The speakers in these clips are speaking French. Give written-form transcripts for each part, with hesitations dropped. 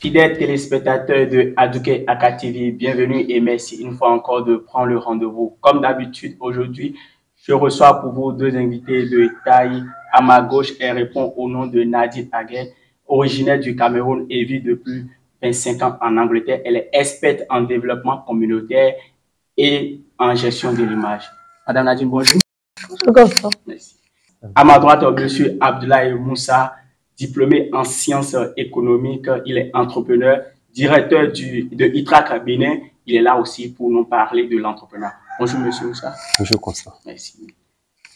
Fidèles téléspectateurs de Adouké Aka TV, bienvenue et merci une fois encore de prendre le rendez-vous. Comme d'habitude, aujourd'hui, je reçois pour vous deux invités de taille. À ma gauche, elle répond au nom de Nadine Hagen, originaire du Cameroun et vit depuis 25 ans en Angleterre. Elle est experte en développement communautaire et en gestion de l'image. Madame Nadine, bonjour. Bonjour. Merci. À ma droite, monsieur Abdoulaye Moussa, diplômé en sciences économiques. Il est entrepreneur, directeur de ITRAC Bénin. Il est là aussi pour nous parler de l'entrepreneuriat. Bonjour, monsieur Moussa. Bonjour, Constant. Merci.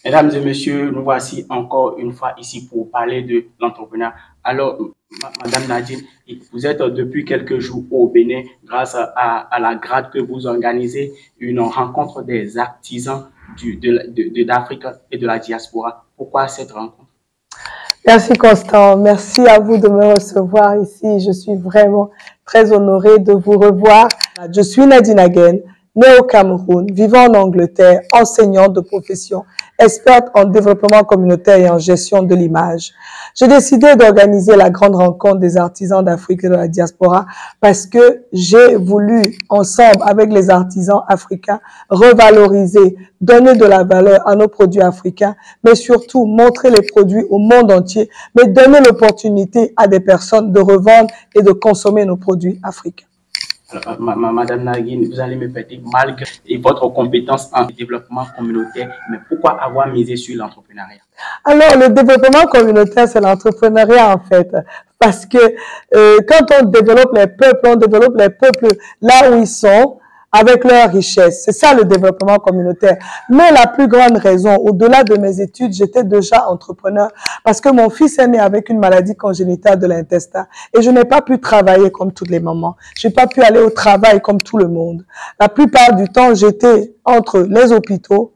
Mesdames et messieurs, nous voici encore une fois ici pour parler de l'entrepreneuriat. Alors, madame Nadine, vous êtes depuis quelques jours au Bénin grâce à la grade que vous organisez, une rencontre des artisans d'Afrique et de la diaspora. Pourquoi cette rencontre? Merci Constant, merci à vous de me recevoir ici. Je suis vraiment très honorée de vous revoir. Je suis Nadine Hagen, née au Cameroun, vivant en Angleterre, enseignante de profession, experte en développement communautaire et en gestion de l'image. J'ai décidé d'organiser la grande rencontre des artisans d'Afrique et de la diaspora parce que j'ai voulu, ensemble avec les artisans africains, revaloriser, donner de la valeur à nos produits africains, mais surtout montrer les produits au monde entier, mais donner l'opportunité à des personnes de revendre et de consommer nos produits africains. Alors, madame Nadine, vous allez me permettre, malgré votre compétence en développement communautaire, mais pourquoi avoir misé sur l'entrepreneuriat? Alors, le développement communautaire, c'est l'entrepreneuriat en fait. Parce que quand on développe les peuples là où ils sont, avec leurs richesses. C'est ça le développement communautaire. Mais la plus grande raison, au-delà de mes études, j'étais déjà entrepreneur parce que mon fils est né avec une maladie congénitale de l'intestin et je n'ai pas pu travailler comme toutes les mamans. Je n'ai pas pu aller au travail comme tout le monde. La plupart du temps, j'étais entre les hôpitaux,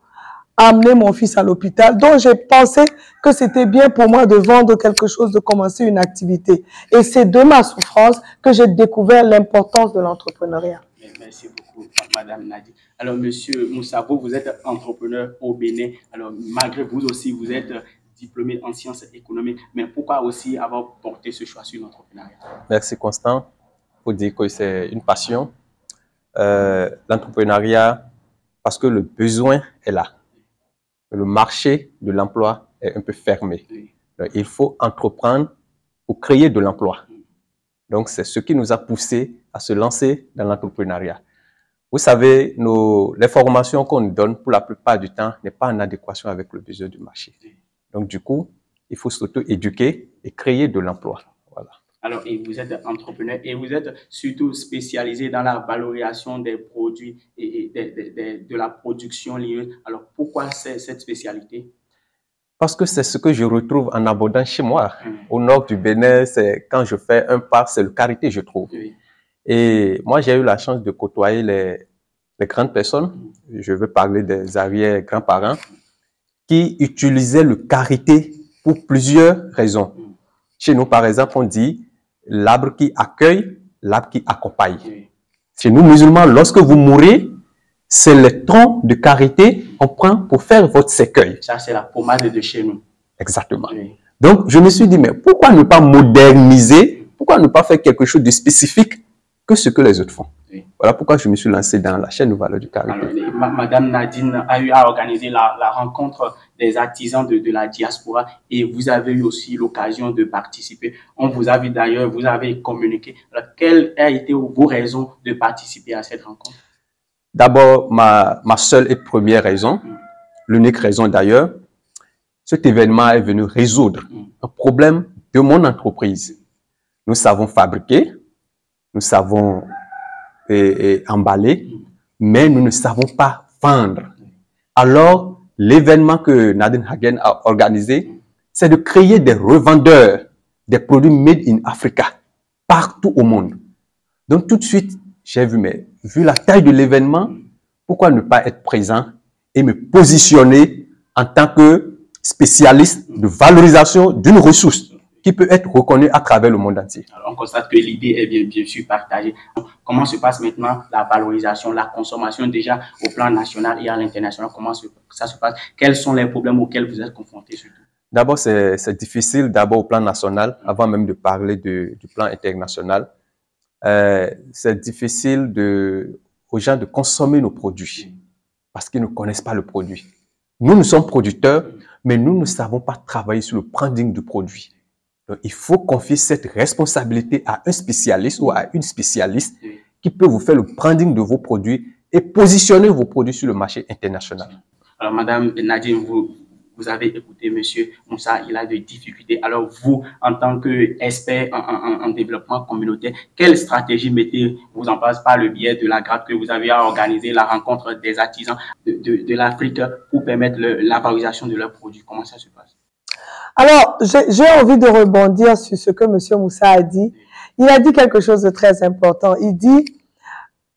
à amener mon fils à l'hôpital. Donc, j'ai pensé que c'était bien pour moi de vendre quelque chose, de commencer une activité. Et c'est de ma souffrance que j'ai découvert l'importance de l'entrepreneuriat. Merci beaucoup, madame Nadine. Alors, monsieur Moussa, vous êtes entrepreneur au Bénin. Alors, malgré vous aussi, vous êtes diplômé en sciences économiques. Mais pourquoi aussi avoir porté ce choix sur l'entrepreneuriat? Merci, Constant. Pour dire que c'est une passion. L'entrepreneuriat, parce que le besoin est là. Le marché de l'emploi est un peu fermé. Donc, il faut entreprendre pour créer de l'emploi. Donc, c'est ce qui nous a poussé à se lancer dans l'entrepreneuriat. Vous savez, les formations qu'on nous donne, pour la plupart du temps, n'est pas en adéquation avec le besoin du marché. Donc, du coup, il faut s'auto-éduquer et créer de l'emploi. Voilà. Alors, et vous êtes entrepreneur et vous êtes surtout spécialisé dans la valorisation des produits et de la production liée. Alors, pourquoi cette spécialité? Parce que c'est ce que je retrouve en abondance chez moi. Au nord du Bénin, c'est quand je fais un pas, c'est le karité, je trouve. Oui. Et moi, j'ai eu la chance de côtoyer les grandes personnes. Je veux parler des arrière-grands-parents qui utilisaient le karité pour plusieurs raisons. Chez nous, par exemple, on dit l'arbre qui accueille, l'arbre qui accompagne. Chez nous, musulmans, lorsque vous mourrez, c'est le tronc de karité qu'on prend pour faire votre cercueil. Ça, c'est la pommade de chez nous. Exactement. Oui. Donc, je me suis dit, mais pourquoi ne pas moderniser? Pourquoi ne pas faire quelque chose de spécifique que ce que les autres font? Oui. Voilà pourquoi je me suis lancé dans la chaîne de valeur du karité. Alors, madame Nadine a eu à organiser la rencontre des artisans de la diaspora et vous avez eu aussi l'occasion de participer. On vous a vu d'ailleurs, vous avez communiqué. Alors, quelles ont été vos raisons de participer à cette rencontre? D'abord, ma seule et première raison, l'unique raison d'ailleurs, cet événement est venu résoudre un problème de mon entreprise. Nous savons fabriquer, nous savons emballer, mais nous ne savons pas vendre. Alors, l'événement que Nadine Hagen a organisé, c'est de créer des revendeurs des produits made in Africa partout au monde. Donc, tout de suite, j'ai vu, mais vu la taille de l'événement, pourquoi ne pas être présent et me positionner en tant que spécialiste de valorisation d'une ressource qui peut être reconnue à travers le monde entier. Alors, on constate que l'idée est bien sûr partagée. Comment se passe maintenant la valorisation, la consommation déjà au plan national et à l'international? Comment ça se passe? Quels sont les problèmes auxquels vous êtes confrontés surtout? D'abord, c'est difficile d'abord au plan national, avant même de parler du plan international. c'est difficile aux gens de consommer nos produits parce qu'ils ne connaissent pas le produit. Nous sommes producteurs, mais nous ne savons pas travailler sur le branding du produit. Donc, il faut confier cette responsabilité à un spécialiste ou à une spécialiste qui peut vous faire le branding de vos produits et positionner vos produits sur le marché international. Alors, Madame Nadine, vous avez écouté Monsieur Moussa, il a des difficultés. Alors, vous, en tant qu'expert en développement communautaire, quelle stratégie mettez-vous en place par le biais de la GRAD que vous avez organisé la rencontre des artisans de l'Afrique pour permettre la valorisation de leurs produits? Comment ça se passe? Alors, j'ai envie de rebondir sur ce que Monsieur Moussa a dit. Il a dit quelque chose de très important. Il dit,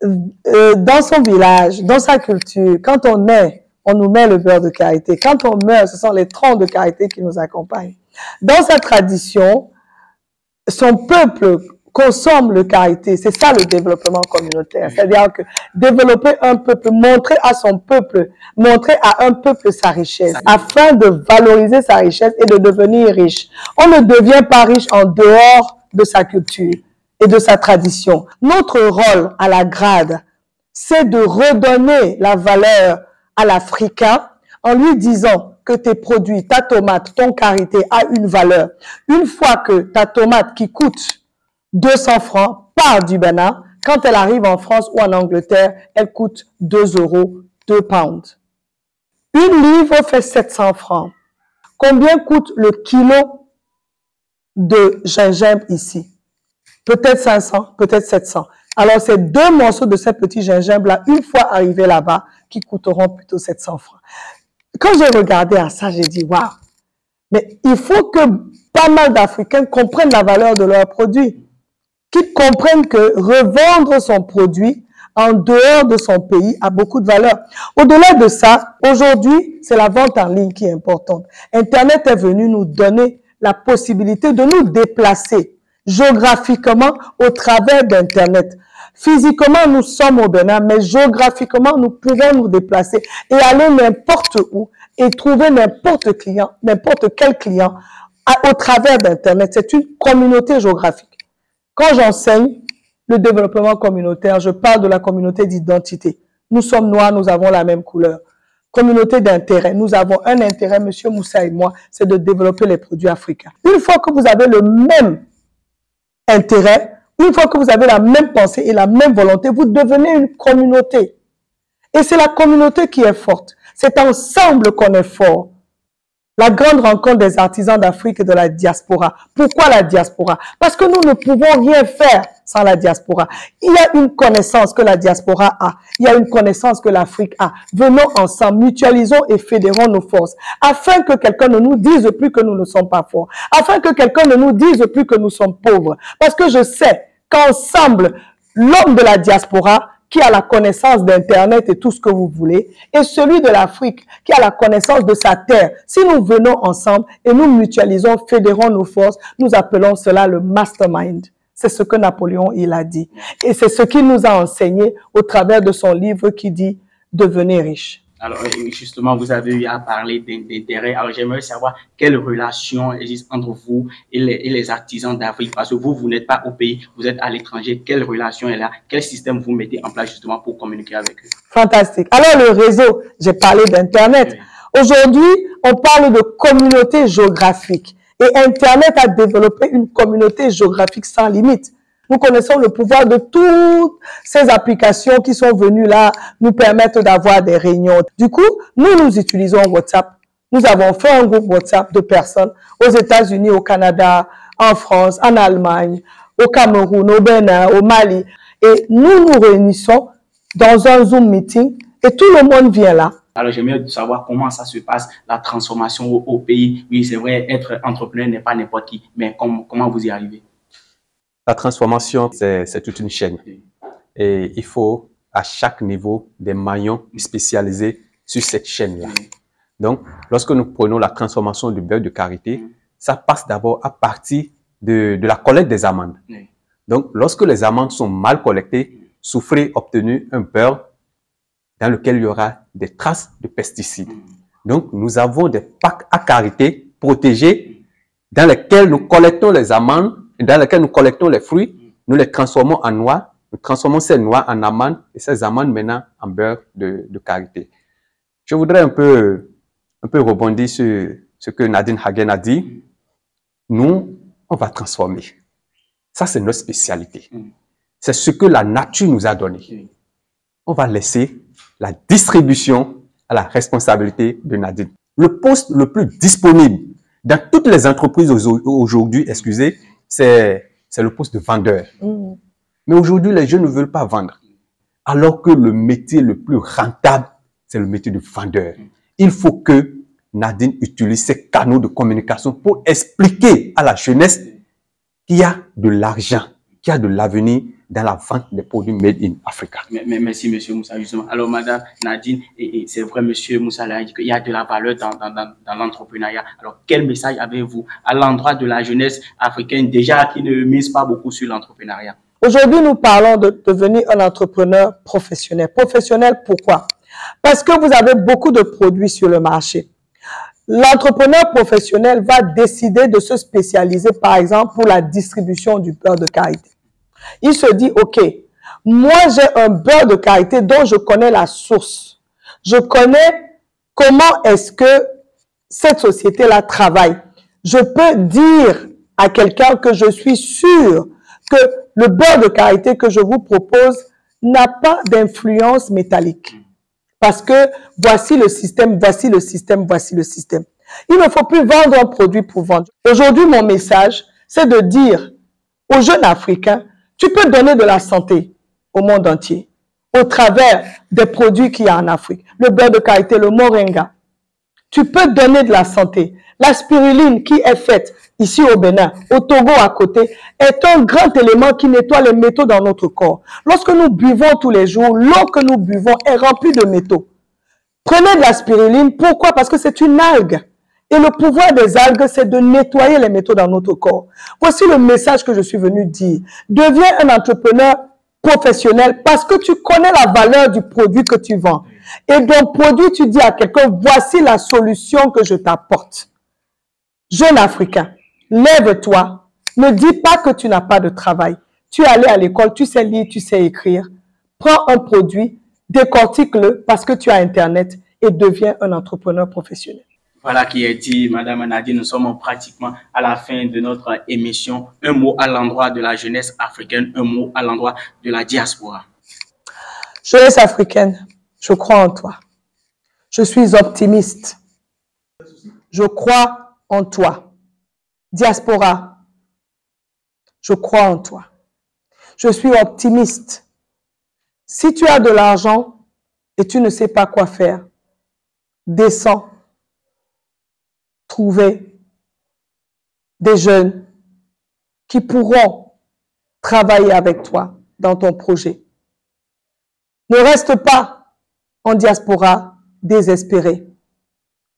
dans son village, dans sa culture, quand on naît, on nous met le beurre de karité. Quand on meurt, ce sont les troncs de karité qui nous accompagnent. Dans sa tradition, son peuple consomme le karité. C'est ça le développement communautaire. C'est-à-dire que développer un peuple, montrer à son peuple, montrer à un peuple sa richesse, afin de valoriser sa richesse et de devenir riche. On ne devient pas riche en dehors de sa culture et de sa tradition. Notre rôle à la GRAD, c'est de redonner la valeur à l'Africain en lui disant que tes produits, ta tomate, ton karité a une valeur. Une fois que ta tomate qui coûte 200 francs part du Bénin, quand elle arrive en France ou en Angleterre, elle coûte 2 €, 2 pounds. Une livre fait 700 francs. Combien coûte le kilo de gingembre ici? Peut-être 500, peut-être 700. Alors, c'est 2 morceaux de ces petits gingembre-là, une fois arrivés là-bas, qui coûteront plutôt 700 francs. Quand j'ai regardé à ça, j'ai dit, waouh, mais il faut que pas mal d'Africains comprennent la valeur de leurs produits, qu'ils comprennent que revendre son produit en dehors de son pays a beaucoup de valeur. Au-delà de ça, aujourd'hui, c'est la vente en ligne qui est importante. Internet est venu nous donner la possibilité de nous déplacer géographiquement au travers d'Internet. Physiquement, nous sommes au Bénin, mais géographiquement, nous pouvons nous déplacer et aller n'importe où et trouver n'importe quel client au travers d'Internet. C'est une communauté géographique. Quand j'enseigne le développement communautaire, je parle de la communauté d'identité. Nous sommes noirs, nous avons la même couleur. Communauté d'intérêt. Nous avons un intérêt, Monsieur Moussa et moi, c'est de développer les produits africains. Une fois que vous avez le même intérêt, une fois que vous avez la même pensée et la même volonté, vous devenez une communauté. Et c'est la communauté qui est forte. C'est ensemble qu'on est fort. La grande rencontre des artisans d'Afrique et de la diaspora. Pourquoi la diaspora? Parce que nous ne pouvons rien faire sans la diaspora. Il y a une connaissance que la diaspora a. Il y a une connaissance que l'Afrique a. Venons ensemble, mutualisons et fédérons nos forces. Afin que quelqu'un ne nous dise plus que nous ne sommes pas forts. Afin que quelqu'un ne nous dise plus que nous sommes pauvres. Parce que je sais qu'ensemble, l'homme de la diaspora qui a la connaissance d'Internet et tout ce que vous voulez, et celui de l'Afrique qui a la connaissance de sa terre. Si nous venons ensemble et nous mutualisons, fédérons nos forces, nous appelons cela le mastermind. C'est ce que Napoléon, il a dit. Et c'est ce qu'il nous a enseigné au travers de son livre qui dit « Devenez riche ». Alors, justement, vous avez eu à parler d'intérêt. Alors, j'aimerais savoir quelle relation existe entre vous et les artisans d'Afrique. Parce que vous n'êtes pas au pays, vous êtes à l'étranger. Quelle relation est là? Quel système vous mettez en place justement pour communiquer avec eux? Fantastique. Alors, le réseau, j'ai parlé d'Internet. Oui. Aujourd'hui, on parle de communauté géographique. Et Internet a développé une communauté géographique sans limite. Nous connaissons le pouvoir de toutes ces applications qui sont venues là nous permettre d'avoir des réunions. Du coup, nous utilisons WhatsApp. Nous avons fait un groupe WhatsApp de personnes aux États-Unis, au Canada, en France, en Allemagne, au Cameroun, au Bénin, au Mali. Et nous nous réunissons dans un Zoom meeting et tout le monde vient là. Alors, j'aimerais savoir comment ça se passe, la transformation au pays. Oui, c'est vrai, être entrepreneur n'est pas n'importe qui, mais comment vous y arrivez? La transformation, c'est toute une chaîne. Et il faut, à chaque niveau, des maillons spécialisés sur cette chaîne-là. Donc, lorsque nous prenons la transformation du beurre de karité, ça passe d'abord à partir de la collecte des amandes. Donc, lorsque les amandes sont mal collectées, Soufré obtenu un beurre dans lequel il y aura des traces de pesticides. Donc, nous avons des packs à karité protégés dans lesquels nous collectons les amandes, dans lesquels nous collectons les fruits nous les transformons en noix, nous transformons ces noix en amandes et ces amandes maintenant en beurre de karité. Je voudrais un peu rebondir sur ce que Nadine Hagen a dit. Nous, on va transformer. Ça, c'est notre spécialité. C'est ce que la nature nous a donné. On va laisser la distribution à la responsabilité de Nadine. Le poste le plus disponible dans toutes les entreprises aujourd'hui, excusez, c'est le poste de vendeur. Mais aujourd'hui, les jeunes ne veulent pas vendre. Alors que le métier le plus rentable, c'est le métier de vendeur. Il faut que Nadine utilise ses canaux de communication pour expliquer à la jeunesse qu'il y a de l'argent, qu'il y a de l'avenir dans la vente des produits made in Africa. Merci, M. Moussa, justement. Alors, Madame Nadine, et c'est vrai, M. Moussa l'a dit qu'il y a de la valeur dans l'entrepreneuriat. Alors, quel message avez-vous à l'endroit de la jeunesse africaine, déjà qui ne mise pas beaucoup sur l'entrepreneuriat? Aujourd'hui, nous parlons de devenir un entrepreneur professionnel. Professionnel, pourquoi? Parce que vous avez beaucoup de produits sur le marché. L'entrepreneur professionnel va décider de se spécialiser, par exemple, pour la distribution du beurre de karité. Il se dit, OK, moi j'ai un beurre de karité dont je connais la source. Je connais comment est-ce que cette société-là travaille. Je peux dire à quelqu'un que je suis sûr que le beurre de karité que je vous propose n'a pas d'influence métallique. Parce que voici le système, voici le système, voici le système. Il ne faut plus vendre un produit pour vendre. Aujourd'hui, mon message, c'est de dire aux jeunes Africains, tu peux donner de la santé au monde entier au travers des produits qu'il y a en Afrique. Le beurre de karité, le moringa. Tu peux donner de la santé. La spiruline qui est faite ici au Bénin, au Togo à côté, est un grand élément qui nettoie les métaux dans notre corps. Lorsque nous buvons tous les jours, l'eau que nous buvons est remplie de métaux. Prenez de la spiruline. Pourquoi? Parce que c'est une algue. Et le pouvoir des algues, c'est de nettoyer les métaux dans notre corps. Voici le message que je suis venu dire. Deviens un entrepreneur professionnel parce que tu connais la valeur du produit que tu vends. Et ton produit, tu dis à quelqu'un, voici la solution que je t'apporte. Jeune Africain, lève-toi. Ne dis pas que tu n'as pas de travail. Tu es allé à l'école, tu sais lire, tu sais écrire. Prends un produit, décortique-le parce que tu as Internet et deviens un entrepreneur professionnel. Voilà qui est dit, Madame Nadine, nous sommes pratiquement à la fin de notre émission. Un mot à l'endroit de la jeunesse africaine, un mot à l'endroit de la diaspora. Jeunesse africaine, je crois en toi. Je suis optimiste. Je crois en toi. Diaspora, je crois en toi. Je suis optimiste. Si tu as de l'argent et tu ne sais pas quoi faire, descends. Trouver des jeunes qui pourront travailler avec toi dans ton projet. Ne reste pas en diaspora désespéré.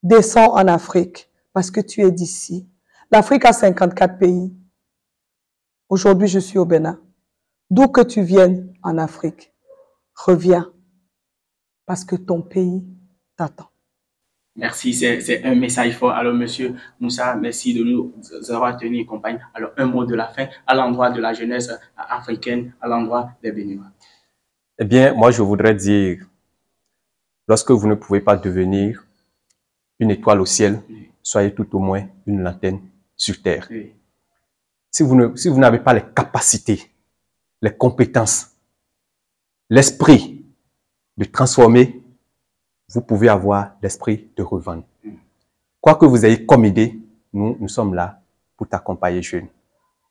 Descends en Afrique parce que tu es d'ici. L'Afrique a 54 pays. Aujourd'hui, je suis au Bénin. D'où que tu viennes en Afrique, reviens parce que ton pays t'attend. Merci, c'est un message fort. Alors, Monsieur Moussa, merci de nous avoir tenu compagnie. Alors, un mot de la fin à l'endroit de la jeunesse africaine, à l'endroit des Béninois. Eh bien, moi, je voudrais dire, lorsque vous ne pouvez pas devenir une étoile au ciel, soyez tout au moins une lanterne sur terre. Oui. Si vous n'avez pas les capacités, les compétences, l'esprit de transformer, vous pouvez avoir l'esprit de revendre. Quoi que vous ayez comme idée, nous sommes là pour t'accompagner, jeune.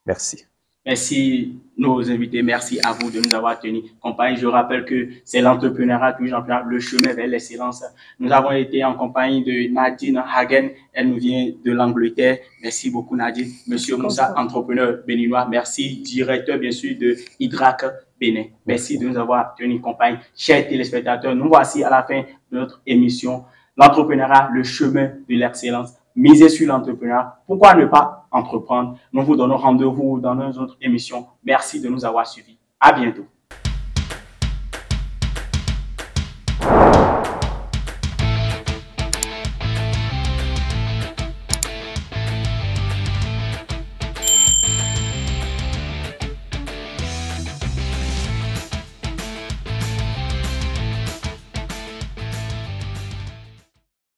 Merci. Merci nos invités, merci à vous de nous avoir tenu compagnie. Je rappelle que c'est l'entrepreneuriat, le chemin vers l'excellence. Nous avons été en compagnie de Nadine Hagen, elle nous vient de l'Angleterre. Merci beaucoup Nadine. Monsieur Moussa, entrepreneur béninois, merci. Directeur bien sûr de Hydrac Bénin. Merci de nous avoir tenu compagnie. Chers téléspectateurs, nous voici à la fin de notre émission. L'entrepreneuriat, le chemin de l'excellence. Misez sur l'entrepreneuriat. Pourquoi ne pas entreprendre? Nous vous donnons rendez-vous dans une autre émission. Merci de nous avoir suivis. À bientôt.